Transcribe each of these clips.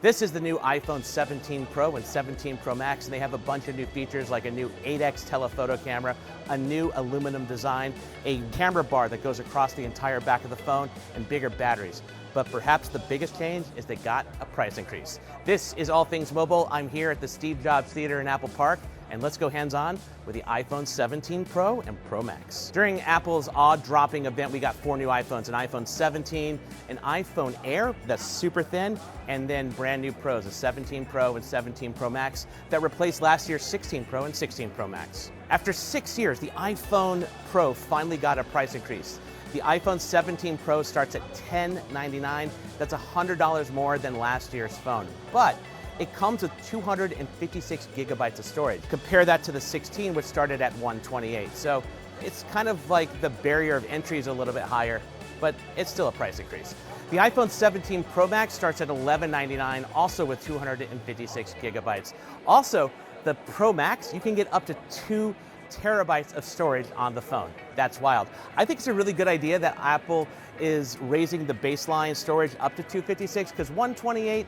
This is the new iPhone 17 Pro and 17 Pro Max, and they have a bunch of new features like a new 8x telephoto camera, a new aluminum design, a camera bar that goes across the entire back of the phone, and bigger batteries. But perhaps the biggest change is they got a price increase. This is All Things Mobile. I'm here at the Steve Jobs Theater in Apple Park, and let's go hands-on with the iPhone 17 Pro and Pro Max. During Apple's awe-dropping event, we got 4 new iPhones, an iPhone 17, an iPhone Air that's super thin, and then brand new Pros, a 17 Pro and 17 Pro Max that replaced last year's 16 Pro and 16 Pro Max. After 6 years, the iPhone Pro finally got a price increase. The iPhone 17 Pro starts at $1099. That's $100 more than last year's phone. But it comes with 256 gigabytes of storage. Compare that to the 16, which started at 128. So it's kind of like the barrier of entry is a little bit higher, but it's still a price increase. The iPhone 17 Pro Max starts at $1199, also with 256 gigabytes. Also, the Pro Max, you can get up to 2 terabytes of storage on the phone. That's wild. I think it's a really good idea that Apple is raising the baseline storage up to 256, because 128,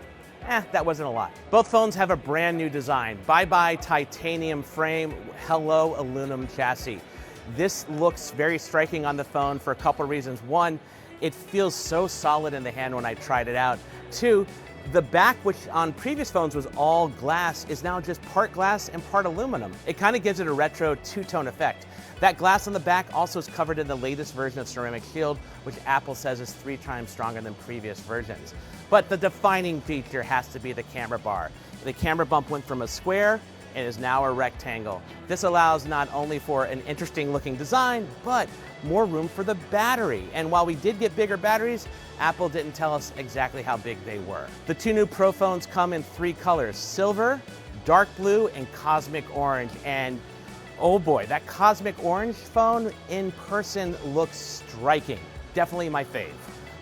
that wasn't a lot. Both phones have a brand new design. Bye-bye titanium frame, hello aluminum chassis. This looks very striking on the phone for a couple of reasons. One, it feels so solid in the hand when I tried it out. Two, the back, which on previous phones was all glass, is now just part glass and part aluminum. It kind of gives it a retro two-tone effect. That glass on the back also is covered in the latest version of Ceramic Shield, which Apple says is 3 times stronger than previous versions. But the defining feature has to be the camera bar. The camera bump went from a square and is now a rectangle. This allows not only for an interesting looking design, but more room for the battery. And while we did get bigger batteries, Apple didn't tell us exactly how big they were. The 2 new Pro phones come in 3 colors: silver, dark blue, and cosmic orange. And oh boy, that cosmic orange phone in person looks striking. Definitely my fave.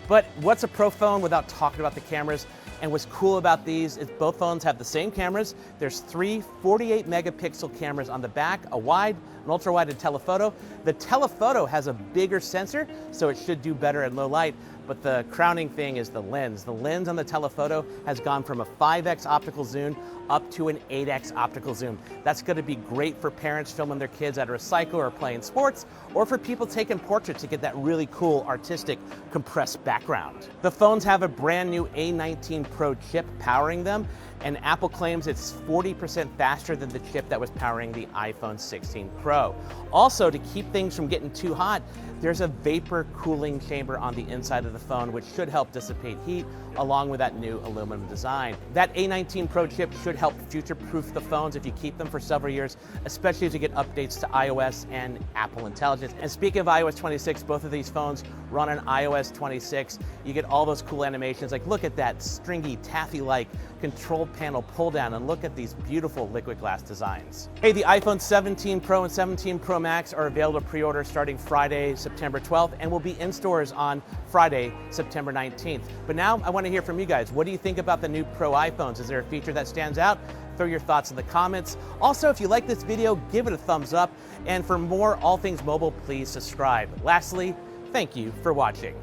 But what's a Pro phone without talking about the cameras? And what's cool about these is both phones have the same cameras. There's 3 48 megapixel cameras on the back, a wide, an ultra wide, and telephoto. The telephoto has a bigger sensor, so it should do better in low light. But the crowning thing is the lens. The lens on the telephoto has gone from a 5x optical zoom up to an 8x optical zoom. That's gonna be great for parents filming their kids at a recycle or playing sports, or for people taking portraits to get that really cool, artistic, compressed background. The phones have a brand new A19 Pro chip powering them, and Apple claims it's 40% faster than the chip that was powering the iPhone 16 Pro. Also, to keep things from getting too hot, there's a vapor cooling chamber on the inside of the phone, which should help dissipate heat, along with that new aluminum design. That A19 Pro chip should help future-proof the phones if you keep them for several years, especially as you get updates to iOS and Apple Intelligence. And speaking of iOS 26, both of these phones run on iOS 26. You get all those cool animations, like look at that stringy, taffy-like control panel pull down, and look at these beautiful liquid glass designs. Hey, the iPhone 17 Pro and 17 Pro Max are available to pre-order starting Friday, September 12th, and will be in stores on Friday, September 19th. But now I want to hear from you guys. What do you think about the new Pro iPhones? Is there a feature that stands out? Throw your thoughts in the comments. Also, if you like this video, give it a thumbs up. And for more All Things Mobile, please subscribe. Lastly, thank you for watching.